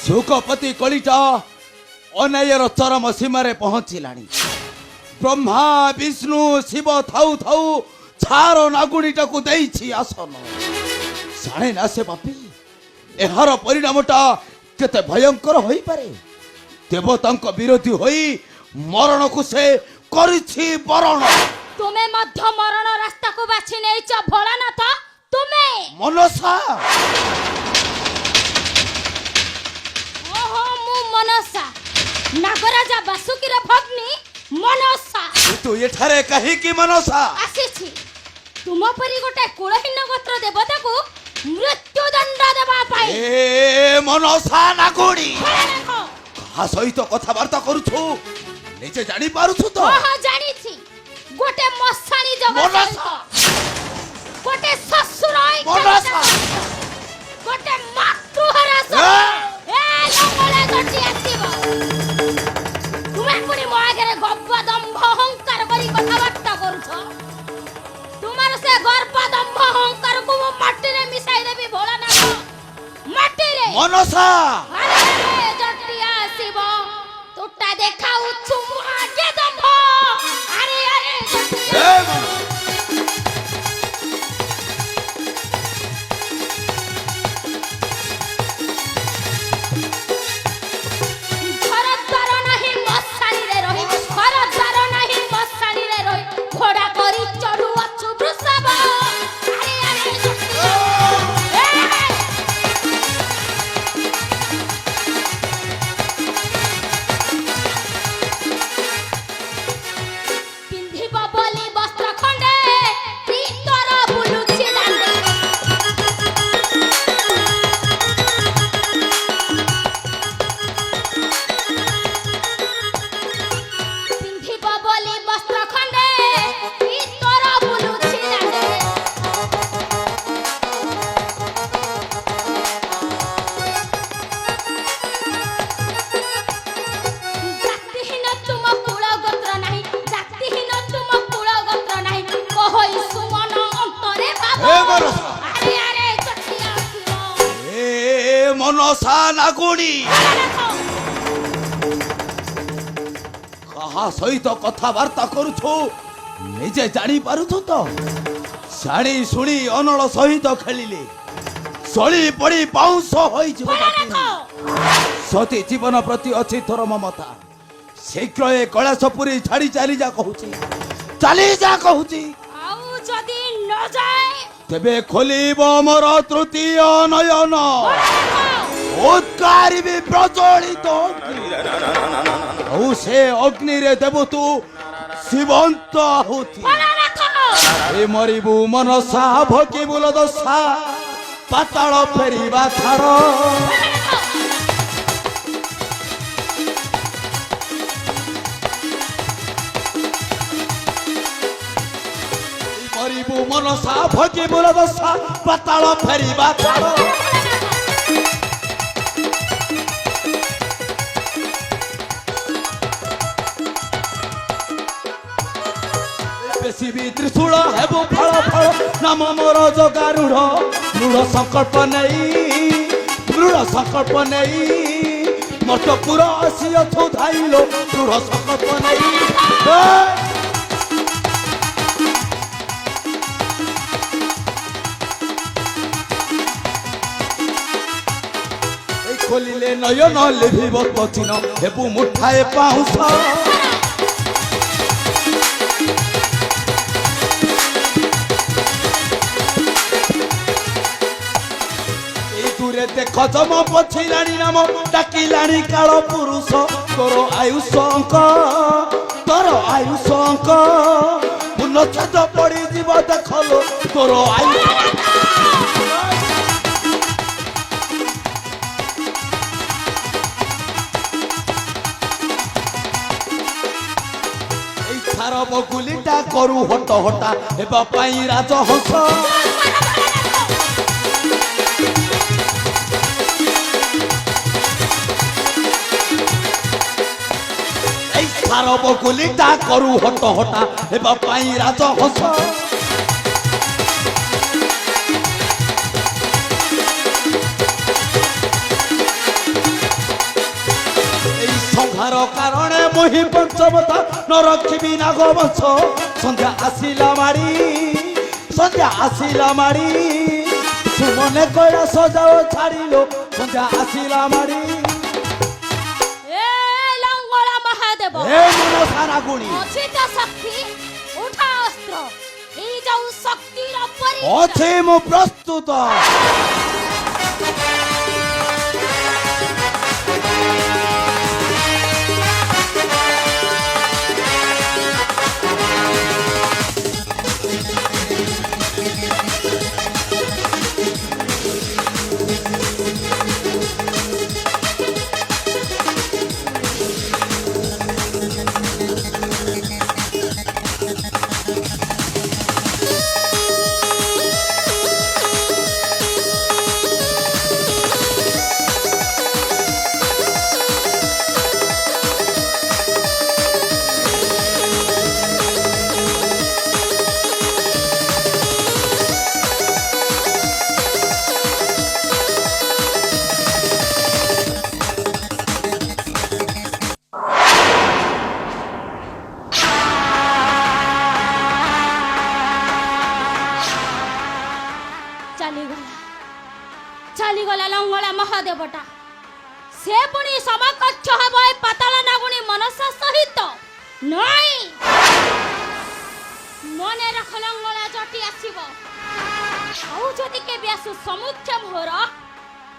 सुखपति कलिटा अन्यायर चरम सीमार पहुँचलानी। ब्रह्मा विष्णु शिव थाउ थाउ छार नागुड़ीटा को देइछि आसन। जाने ना से बापी एहार परिणामटा केते भयंकर होई पारे। देवतांक विरोधी होई मरण को से करिछि बरण। तुमे मध्य मरण रास्ता को बाछि नेइछ भोलानाथ। तुमे मनसा ओहो मु मनसा नागराजा बासुकीर भग्नी मनसा। तू एठारे कहि कि मनसा आसीछि तुम परि गोटे कुलहीन गोत्र देवता को मृत्यु दंड देबा पाई। ए मनसा नागुड़ी कहा सहित कथबार्ता करूछु निजे जानी पारुछु तो। ओहो जानिछि गोटे मसाणी जगत गोटे ससुर मनसा गोटे मातृहरा ए लंगले गटी आसीबो। तुमे पुनी मो आगे गप्प दंभ अहंकार करी कथबार्ता करूछ। तुमार से गर्भ दंभ अहंकार को मो माटी रे मिसाई देबी भोलानाथ। माटी रे मनसा अरे जटी आसीबो तोटा देखाउछु मो आगे दंभ। अरे अरे जटी मनसा नागुड़ी कहा सहित कथबार्ता करूछु निजे जानी पारुछु तो। शाणी शुणी अनल सहित खेलिले सली पड़ी पाउंस होई जिवो। सती जीवन प्रति अछि थोर ममता। शीघ्र ए कैलाशपुरी छाड़ी चली जा कहूची चली जा कहूची। आउ जदी न जाए तेबे खोलिब मोर तृतीय नयन उत्कारी भी प्रज्वलित से अग्नि रे देबु तू शिवंत आहुति। ए मरिबु मनसा भोगिबु दशा पाताल फेरिबा थार। मरिबु मनसा भोगिबु दशा पाताल फेरिबा थार। शिवी त्रिशूल हेबु फल फल नाम मोर जगारूढ़ दृढ़ संकल्प नहीं दृढ़ संकल्प नहीं मर्तपुर आसी अथो धाइलो दृढ़ संकल्प नहीं। खोलिले नयन लिभिब पचिन हेबु मुठाए पाउस। देख जम पछिलाणी नाम डाकिलाणी काल पुरुष तोर आयुष अंक तोर आयुष अंक पुनः छेद पड़ी जीव देखलो तोर आयुष। थार बगुलीटा करू हट हटा हेबा पाई राजहंस। थार बगुलीटा करू हट हटा हेबा पाई राजहंस। ଉଦ୍ଧାର କାରଣେ ମୁହିଁ ପଞ୍ଚମତା ନ ରଖିବି ନାଗ ବଂଶ ସନ୍ଧ୍ୟା ଆସିଲା ମାଡ଼ି ସନ୍ଧ୍ୟା ଆସିଲା ମାଡ଼ି ସୁମନେ କଇଲା ସଜାଓ ଛାଡ଼ିଲୋ ସନ୍ଧ୍ୟା ଆସିଲା ମାଡ଼ି ଏ ଲଙ୍ଗଳା ମହାଦେବ ଏ ମନସା ନାଗୁଣୀ ଅଛିତ ଶକ୍ତି ଉଠା ଅସ୍ତ୍ର এই যাও শক্তির পরীক্ষা ଅଛି ମୁଁ ପ୍ରସ୍ତୁତ ଚାଲିଗଲା ଲଙ୍ଗଳା ମହାଦେବଟା ସେ ପୁଣି ସମକକ୍ଷ ହେବ ଏ ପାତାଳ ନାଗୁଣୀ ମନସା ସହିତ ନାଇଁ ମନେ ରଖ ଲଙ୍ଗଳା ଜଟି ଆସିବ ଆଉ ଯଦି କେବେ ଆସୁ ସମୁଖ୍ୟ ମୋହର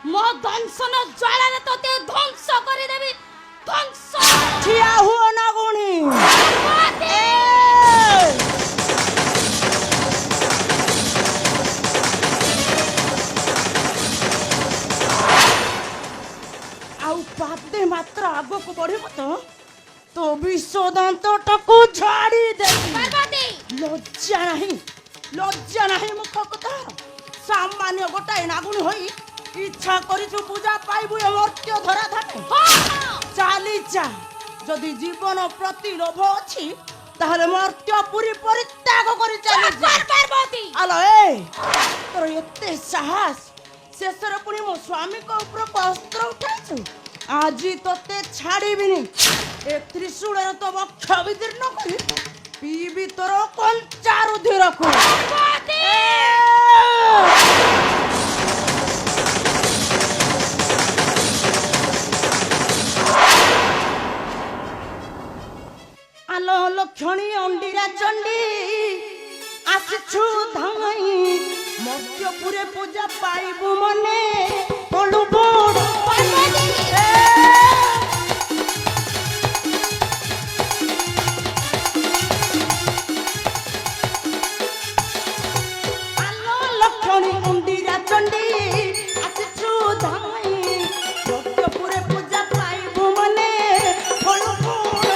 ମୋ ଦଂଶନ ଜ୍ୱାଳାରେ ତତେ ଧ୍ୱଂସ କରିଦେବି ଧ୍ୱଂସ ଠିଆ ହୁଅ ନାଗୁଣୀ ଆଉ ପାଦେ ମାତ୍ର ଆଗକୁ ବଢିବ ତ ବିଶ୍ୱଦାନ୍ତଟାକୁ ଝାଡ଼ି ଦେବି ପାର୍ବତୀ ଲଜ୍ଜା ନାହିଁ ମୁଖ କଥା ସାମାନ୍ୟ ଗୋଟାଏ ନାଗୁଣୀ ହୋଇ ଇଚ୍ଛା କରିଛୁ ପୂଜା ପାଇବୁ ଏ ମର୍ତ୍ୟ ଧରା ଧାନେ ଚାଲି ଯା ଯଦି ଜୀବନ ପ୍ରତି ଲୋଭ ଅଛି ତାହେଲେ ମର୍ତ୍ୟ ପୁରୀ ପରିତ୍ୟାଗ କରି ଚାଲି ଯା ପାର୍ବତୀ ଆଲୋ ତୋର ଏତେ ସାହସ ଶେଷରେ ପୁଣି ମୋ ସ୍ୱାମୀଙ୍କ ଉପରକୁ ଅସ୍ତ୍ର ଉଠାଇଛୁ ଆଜି ତତେ ଛାଡ଼ିବିନି ଏ ତ୍ରିଶୂଳରେ ତ ବକ୍ଷ ବିଦୀର୍ଣ୍ଣ କରି ପିଇବି ତୋର କଞ୍ଚା ରୁଧିରକୁ ଆଲୋ ଲକ୍ଷଣୀ ଅଣ୍ଡିରା ଚଣ୍ଡୀ ଆସିଛୁ ଧାଇ ମର୍ତ୍ୟପୁରେ ପୂଜା ପାଇବୁ ମନେ କଳୁ ବଡ଼ ଆଲୋ ଲକ୍ଷଣୀ ଅଣ୍ଡିରା ଚଣ୍ଡୀ ଆସିଛୁ ଧାଇ ମର୍ତ୍ୟପୁରେ ପୂଜା ପାଇବୁ ମନେ କଳୁ ବଡ଼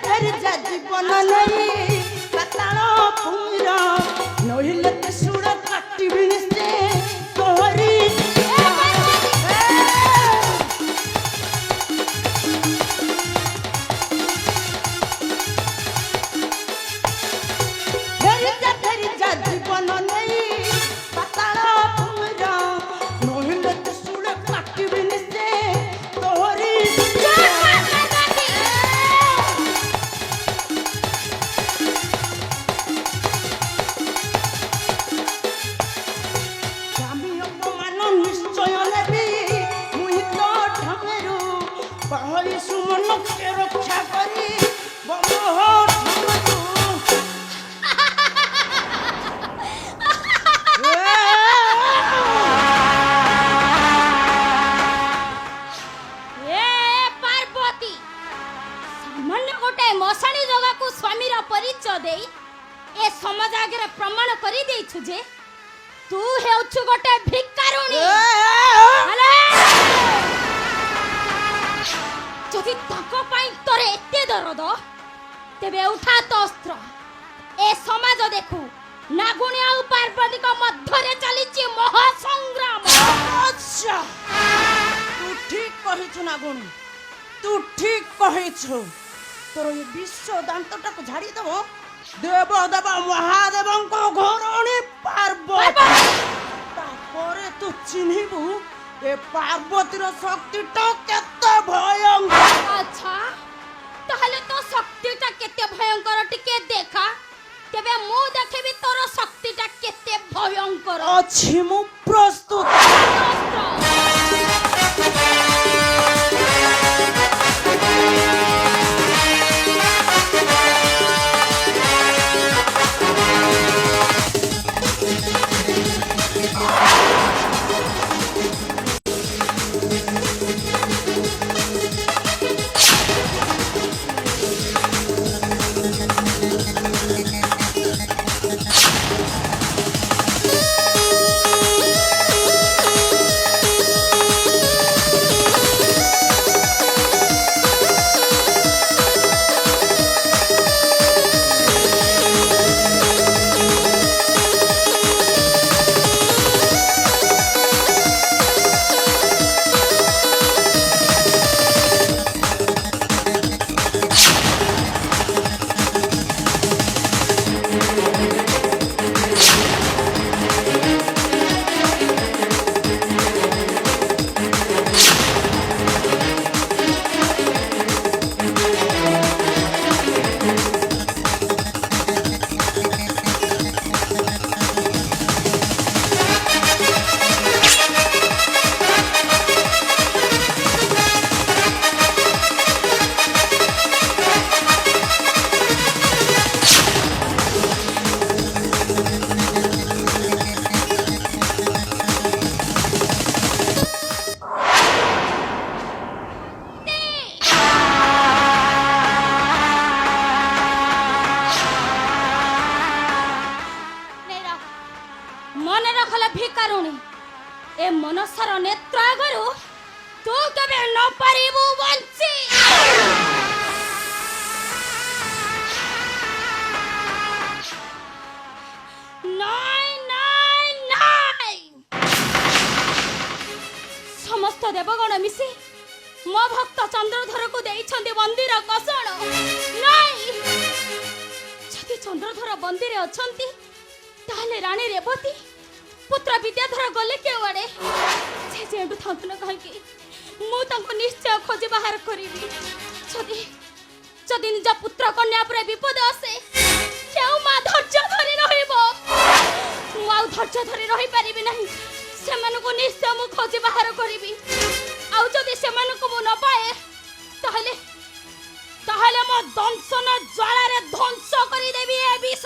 ଫେରିଯା ଜୀବନ ନେଇ ପାତାଳ ପୁର ନହିଲେ ତ ସୁଡ଼ କାଟିବି ନିଶ୍ଚେ ତୋରି ଫେରିଯା ଜୀବନ ନେଇ ପାତାଳ ପୁର ନହିଲେ ତ ସୁଡ଼ କାଟିବି ନିଶ୍ଚେ ତୋରି রক্ষা করি ପାର୍ବତୀ ସାମାନ୍ୟ ଗୋଟାଏ ମଶାଣୀ ଜଗାକୁ ସ୍ୱାମୀର ପରିଚୟ ଦେଇ ଏ ସମାଜ ଆଗରେ ପ୍ରମାଣ କରି ଦେଇଛୁ ଯେ ତୁ ହେଉଛୁ ଗୋଟେ ଭିକାରୁଣୀ ଯଦି ତାଙ୍କ ପାଇଁ ତୋର ଏତେ ଦରଦ ତେବେ ଉଠା ତ ଅସ୍ତ୍ର ଏ ସମାଜ ଦେଖୁ ନାଗୁଣୀ ଆଉ ପାର୍ବତୀଙ୍କ ମଧ୍ୟରେ ଚାଲିଛି ମହାସଂଗ୍ରାମ ତୁ ଠିକ କହିଛୁ ନାଗୁଣୀ ତୁ ଠିକ କହିଛୁ ତୋର ଏ ବିଶ୍ୱ ଦାନ୍ତଟାକୁ ଝାଡ଼ି ଦେବ দেবদেব মহাদেবଙ୍କ ঘরণী পার্বতী তারপরে তু চিহ্নিবু এ পার্বতীর শক্তিটা কেতে ভয়ঙ্কর। আচ্ছা তাহলে তো শক্তিটা কেতে ভয়ঙ্কর টিকে দেখা তেবে মু দেখিবি তোর শক্তিটা কেতে ভয়ঙ্কর। ଅଛି ମୁଁ ପ୍ରସ୍ତୁତ। মনে রাখলে ভিকারুণী এ মনসার নেত্র আগরু তু কেবে ন পারিবু বঞ্চি। নাই নাই নাই সমস্ত দেবগণ মিশি ମୋ ଭକ୍ତ ଚନ୍ଦ୍ରଧରକୁ ଦେଇଛନ୍ତି ମନ୍ଦିର କଷଣ। ନାଇଁ ଯଦି ଚନ୍ଦ୍ରଧର ବନ୍ଦୀରେ ଅଛନ୍ତି ତାହେଲେ ରାଣୀ ରେବତୀ ପୁତ୍ର ବିଦ୍ୟାଧର ଗଲେ କେଉଁଆଡ଼େ ସେ ଯେଠୁ ଥାନ୍ତୁ ନା କାହିଁକି ମୁଁ ତାଙ୍କୁ ନିଶ୍ଚୟ ଖୋଜି ବାହାର କରିବି। ଯଦି ଯଦି ନିଜ ପୁତ୍ର କନ୍ୟା ଉପରେ ବିପଦ ଆସେ କେଉଁ ମା ଧୈର୍ଯ୍ୟ ଧରି ରହିବ? ମୁଁ ଆଉ ଧୈର୍ଯ୍ୟ ଧରି ରହିପାରିବି ନାହିଁ। ସେମାନଙ୍କୁ ନିଶ୍ଚୟ ମୁଁ ଖୋଜି ବାହାର କରିବି। ଆଉ ଯଦି ସେମାନଙ୍କୁ ମୁଁ ନ ପାଏ ତାହେଲେ ତାହେଲେ ମୋ ଦଂଶନ ଜ୍ୱାଳାରେ ଧ୍ୱଂସ କରିଦେବି ଏ ବିଷ